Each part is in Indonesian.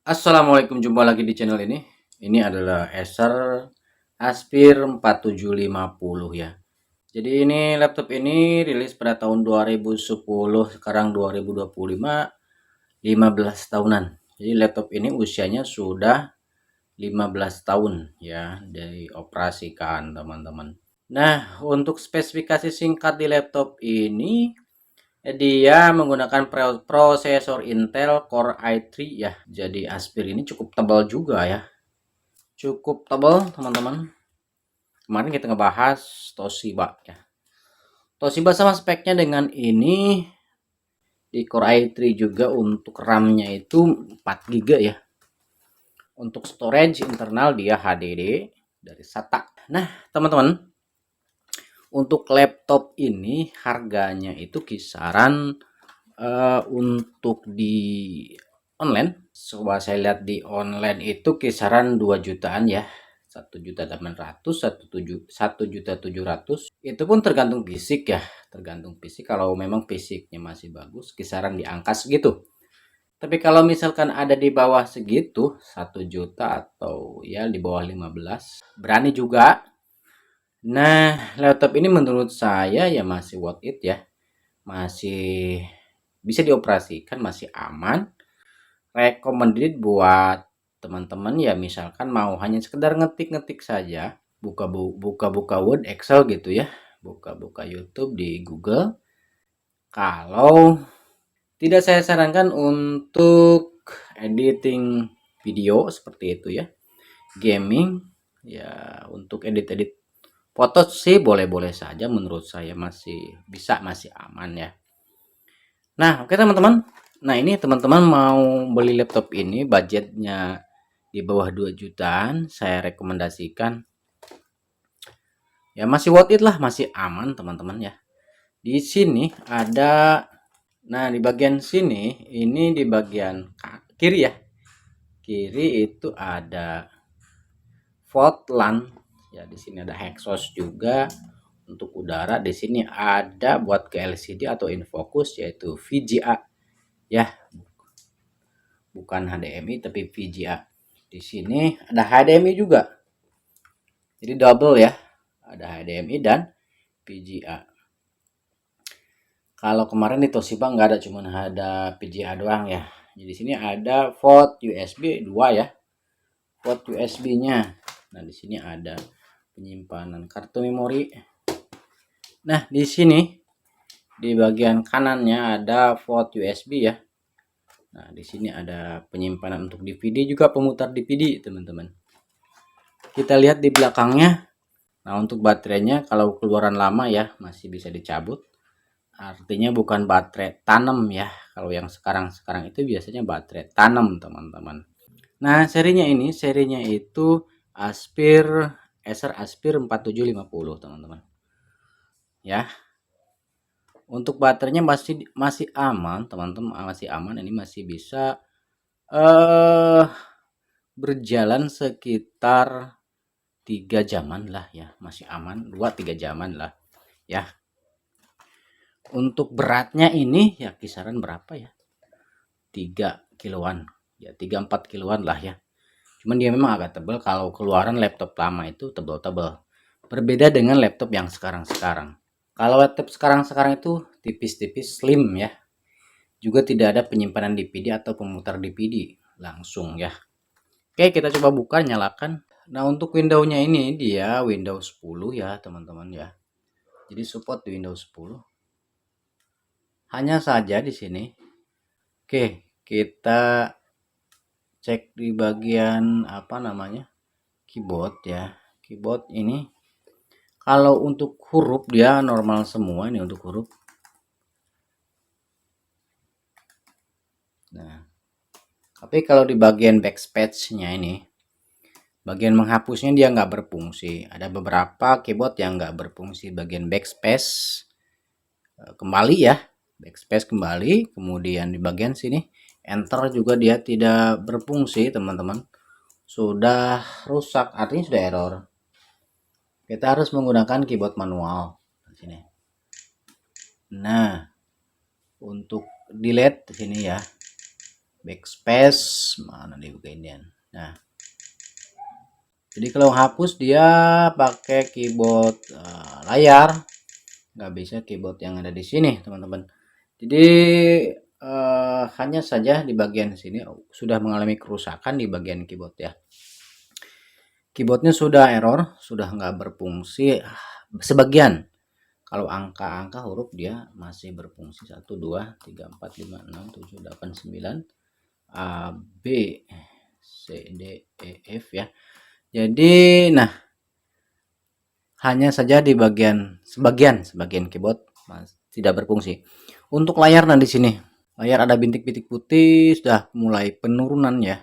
Assalamualaikum, jumpa lagi di channel ini. Ini adalah Acer Aspir 4750 ya. Jadi ini laptop ini rilis pada tahun 2010, sekarang 2025, 15 tahunan. Jadi laptop ini usianya sudah 15 tahun ya dari operasikan teman-teman. Nah, untuk spesifikasi singkat di laptop ini, dia menggunakan prosesor Intel Core i3 ya. Jadi Aspir ini cukup tebal juga ya. Cukup tebal teman-teman. Kemarin kita ngebahas Toshiba ya. Toshiba sama speknya dengan ini di Core i3 juga. Untuk RAM-nya itu 4 GB ya. Untuk storage internal dia HDD dari SATA. Nah, teman-teman, untuk laptop ini harganya itu kisaran untuk di online, coba saya lihat di online itu kisaran 2 jutaan ya. 1.800.000, 1.700.000. Itu pun tergantung fisik ya, tergantung fisik. Kalau memang fisiknya masih bagus, kisaran di angka segitu. Tapi kalau misalkan ada di bawah segitu, 1 juta atau ya di bawah 15, berani juga. Nah, laptop ini menurut saya ya masih worth it ya. Masih bisa dioperasikan, masih aman. Recommended buat teman-teman ya, misalkan mau hanya sekedar ngetik-ngetik saja, buka-buka Word, Excel gitu ya, buka-buka YouTube di Google. Kalau tidak, saya sarankan untuk editing video seperti itu ya, gaming ya, untuk edit-edit foto sih boleh-boleh saja, menurut saya masih bisa, masih aman ya. Nah, oke teman-teman. Nah, ini teman-teman mau beli laptop ini budgetnya di bawah 2 jutaan, saya rekomendasikan ya, masih worth it lah, masih aman teman-teman ya. Di sini ada, nah di bagian sini, ini di bagian kiri ya. Kiri itu ada volt LAN ya, di sini ada exhaust juga untuk udara. Di sini ada buat ke LCD atau infocus yaitu VGA ya, bukan HDMI tapi VGA. Di sini ada HDMI juga. Jadi double ya. Ada HDMI dan VGA. Kalau kemarin di Toshiba nggak ada, cuma ada VGA doang ya. Jadi di sini ada port USB 2 ya. Port USB-nya. Nah, di sini ada penyimpanan kartu memori. Nah, di sini di bagian kanannya ada port USB ya. Nah, di sini ada penyimpanan untuk DVD juga, pemutar DVD, teman-teman. Kita lihat di belakangnya. Nah, untuk baterainya kalau keluaran lama ya masih bisa dicabut. Artinya bukan baterai tanam ya. Kalau yang sekarang itu biasanya baterai tanam, teman-teman. Nah, serinya itu Acer Aspir 4750, teman-teman. Ya. Untuk baterainya masih masih aman, teman-teman, masih aman. Ini masih bisa berjalan sekitar 3 jaman lah ya, masih aman, 2-3 jaman lah ya. Untuk beratnya ini ya kisaran berapa ya, 3 kiloan ya, 3-4 kiloan lah ya. Cuman dia memang agak tebal, kalau keluaran laptop lama itu tebal-tebal, berbeda dengan laptop yang sekarang-sekarang. Kalau laptop sekarang-sekarang itu tipis-tipis, slim ya, juga tidak ada penyimpanan DVD atau pemutar DVD langsung ya. Oke, kita coba buka, nyalakan. Nah, untuk Windows-nya ini dia Windows 10 ya, teman-teman ya. Jadi support di Windows 10. Hanya saja di sini. Oke, kita cek di bagian apa namanya? Keyboard ya. Keyboard ini kalau untuk huruf dia normal semua ini untuk huruf. Nah, tapi kalau di bagian backspace-nya ini, bagian menghapusnya dia nggak berfungsi. Ada beberapa keyboard yang nggak berfungsi bagian backspace. Kembali ya, backspace kembali, kemudian di bagian sini enter juga dia tidak berfungsi, teman-teman. Sudah rusak, artinya sudah error. Kita harus menggunakan keyboard manual di sini. Nah, untuk delete di sini ya. backspace, mana di bagian. Nah, jadi kalau hapus dia pakai keyboard layar, nggak bisa keyboard yang ada di sini teman-teman. Jadi hanya saja di bagian sini sudah mengalami kerusakan di bagian keyboard ya. Keyboardnya sudah error, sudah nggak berfungsi sebagian. Kalau angka-angka huruf dia masih berfungsi 1, 2, 3, 4, 5, 6, 7, 8, 9, A, B, C, D, E, F ya. Jadi nah hanya saja di sebagian keyboard tidak berfungsi. Untuk layar, nah di sini layar ada bintik-bintik putih, sudah mulai penurunan ya,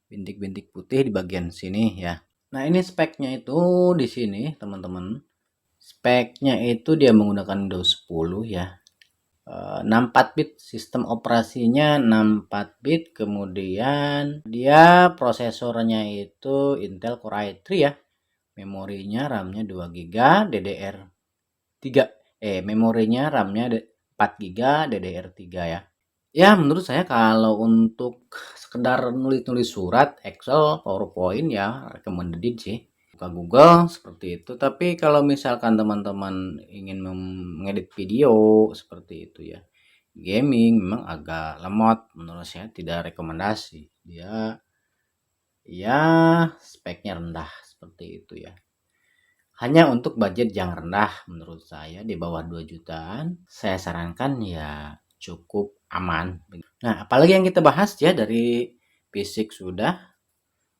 bintik-bintik putih di bagian sini ya. Nah ini speknya itu di sini teman-teman, speknya itu dia menggunakan Windows 10 ya, 64 bit, sistem operasinya 64 bit, kemudian dia prosesornya itu Intel Core i3 ya, memorinya RAM-nya 2 GB DDR3, memorinya RAM-nya 4 GB DDR3 ya. Ya menurut saya kalau untuk sekedar nulis-nulis surat, Excel, PowerPoint ya recommended sih. Buka Google seperti itu. Tapi kalau misalkan teman-teman ingin mengedit video seperti itu ya, gaming memang agak lemot, menurut saya tidak rekomendasi. Dia ya speknya rendah seperti itu ya. Hanya untuk budget yang rendah menurut saya di bawah 2 jutaan, saya sarankan ya cukup aman. Nah, apalagi yang kita bahas ya, dari fisik sudah,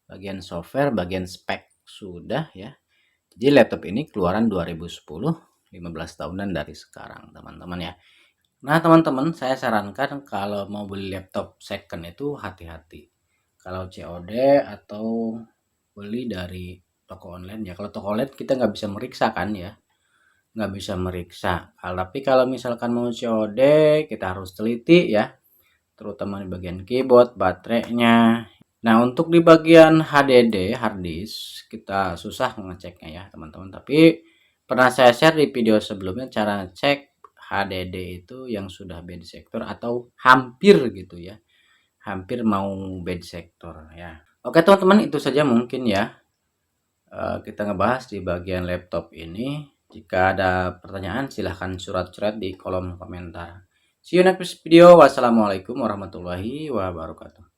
bagian software, bagian spek sudah ya. Jadi laptop ini keluaran 2010, 15 tahunan dari sekarang teman-teman ya. Nah teman-teman, saya sarankan kalau mau beli laptop second itu hati-hati. Kalau COD atau beli dari toko online ya. Kalau toko online kita nggak bisa meriksa kan ya, nggak bisa meriksa. Tapi kalau misalkan mau COD kita harus teliti ya, terutama di bagian keyboard, baterainya. Nah untuk di bagian HDD, hard disk, kita susah ngeceknya ya teman-teman. Tapi pernah saya share di video sebelumnya cara cek HDD itu yang sudah bed sector atau hampir gitu ya, hampir mau bed sector ya. Oke teman-teman, itu saja mungkin ya kita ngebahas di bagian laptop ini. Jika ada pertanyaan silahkan surat-surat di kolom komentar. See you next video. Wassalamualaikum warahmatullahi wabarakatuh.